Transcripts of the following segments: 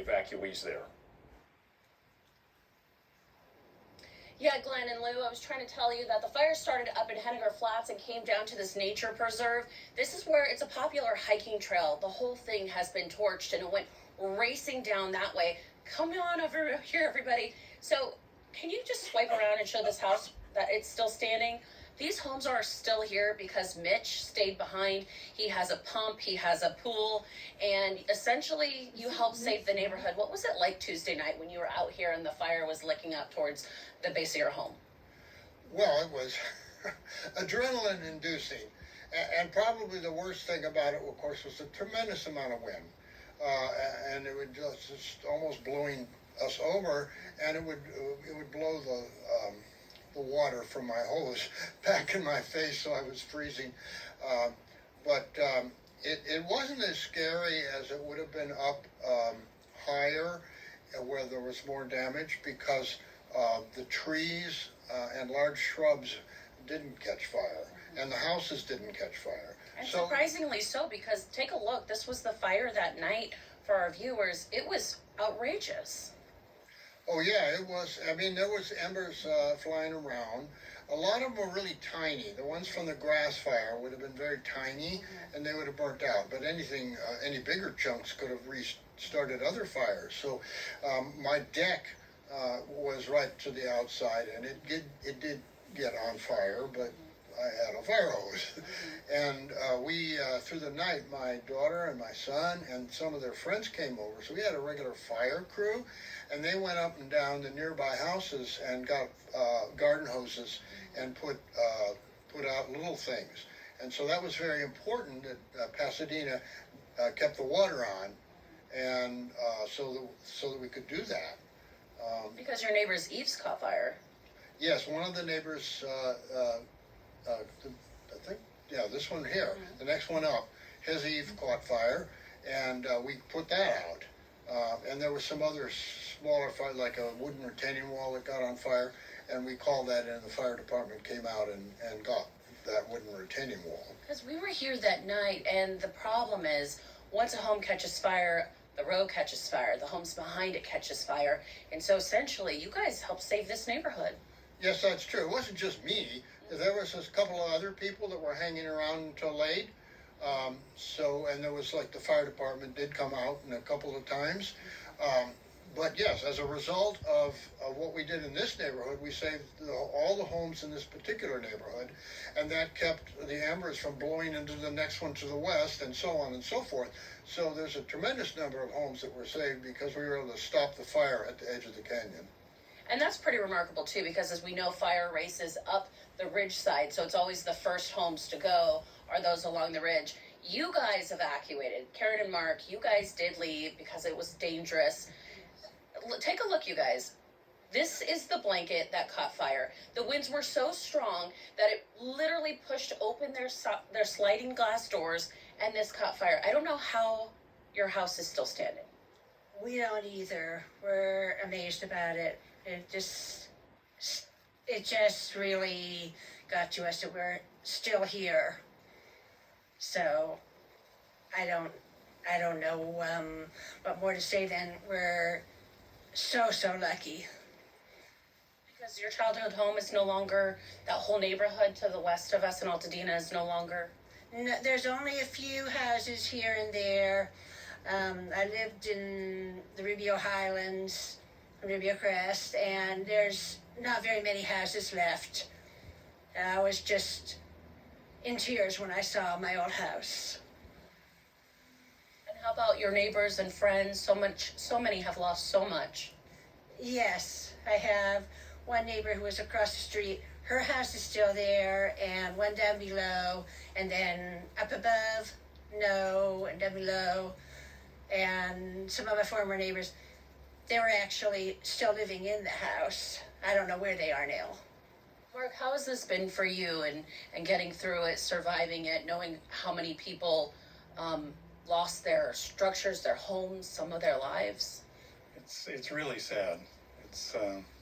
evacuees there. Yeah, Glenn and Lou, I was trying to tell you that the fire started up in Henniger Flats and came down to this nature preserve. This is where it's a popular hiking trail. The whole thing has been torched and it went racing down that way. Come on over here, everybody. So, can you just swipe around and show this house that it's still standing? These homes are still here because Mitch stayed behind. He has a pump, he has a pool, and essentially you helped save the neighborhood. What was it like Tuesday night when you were out here and the fire was licking up towards the base of your home? Well, it was adrenaline inducing. And probably the worst thing about it, of course, was the tremendous amount of wind. And it would just almost blowing us over, and it would blow the water from my hose back in my face, so I was freezing. But it wasn't as scary as it would have been up higher, where there was more damage, because the trees and large shrubs didn't catch fire, and the houses didn't catch fire. And so, surprisingly so, because take a look, this was the fire that night for our viewers. It was outrageous. Oh yeah, it was. I mean, there was embers flying around. A lot of them were really tiny. The ones from the grass fire would have been very tiny, and they would have burnt out. But anything, any bigger chunks could have restarted other fires. So my deck was right to the outside, and it did get on fire, but I had a fire hose. And we, through the night, my daughter and my son and some of their friends came over. So we had a regular fire crew, and they went up and down the nearby houses and got garden hoses and put out little things. And so that was very important that Pasadena kept the water on, and so that we could do that. Because your neighbor's eaves caught fire. Yes, one of the neighbors, I think, yeah, this one here, the next one up, his eave caught fire, and we put that out. And there was some other smaller fire, like a wooden retaining wall that got on fire, and we called that in. The fire department came out and got that wooden retaining wall. Because we were here that night, and the problem is, once a home catches fire, the road catches fire, the homes behind it catches fire, and so essentially, you guys helped save this neighborhood. Yes, that's true. It wasn't just me. There was a couple of other people that were hanging around until late. And there was, like, the fire department did come out a couple of times. But yes, as a result of what we did in this neighborhood, we saved all the homes in this particular neighborhood, and that kept the embers from blowing into the next one to the west, and so on and so forth. So there's a tremendous number of homes that were saved because we were able to stop the fire at the edge of the canyon. And that's pretty remarkable, too, because as we know, fire races up the ridge side, so it's always the first homes to go are those along the ridge. You guys evacuated. Karen and Mark, you guys did leave because it was dangerous. Take a look, you guys. This is the blanket that caught fire. The winds were so strong that it literally pushed open their sliding glass doors, and this caught fire. I don't know how your house is still standing. We don't either. We're amazed about it. It just really got to us that we're still here. So I don't know what more to say than we're so lucky. Because your childhood home is no longer, that whole neighborhood to the west of us in Altadena is no longer. No, there's only a few houses here and there. I lived in the Rubio Highlands, Rubio Crest, and there's not very many houses left. I was just in tears when I saw my old house. And how about your neighbors and friends? So many have lost so much. Yes, I have one neighbor who was across the street. Her house is still there, and one down below, and then up above, no, and down below. And some of my former neighbors, they were actually still living in the house. I don't know where they are now. Mark, how has this been for you and getting through it, surviving it, knowing how many people lost their structures, their homes, some of their lives? It's really sad.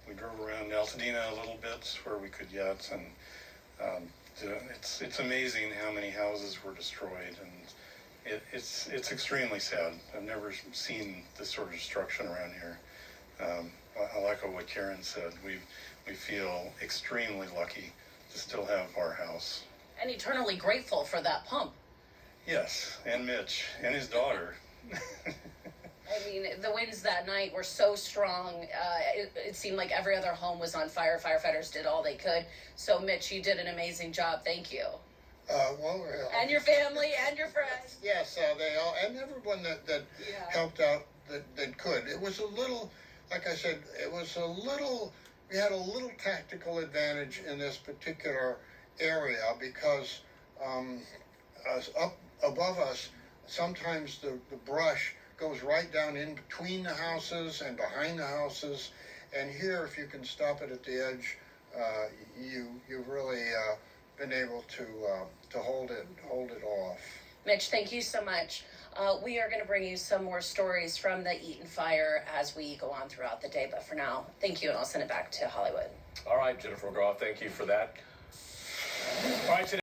We drove around Altadena a little bit where we could yet, and it's amazing how many houses were destroyed, and It's extremely sad. I've never seen this sort of destruction around here. I like what Karen said. We feel extremely lucky to still have our house. And eternally grateful for that pump. Yes, and Mitch and his daughter. I mean, the winds that night were so strong. It seemed like every other home was on fire. Firefighters did all they could. So, Mitch, you did an amazing job. Thank you. And your family and your friends. Yes, they all, and everyone that helped out that could. It was a little, like I said, we had a little tactical advantage in this particular area because up above us, sometimes the brush goes right down in between the houses and behind the houses. And here, if you can stop it at the edge, you've really been able to hold it off. Mitch, thank you so much. We are going to bring you some more stories from the Eaton Fire as we go on throughout the day. But for now, thank you, and I'll send it back to Hollywood. All right, Jennifer McGraw, thank you for that. All right, today.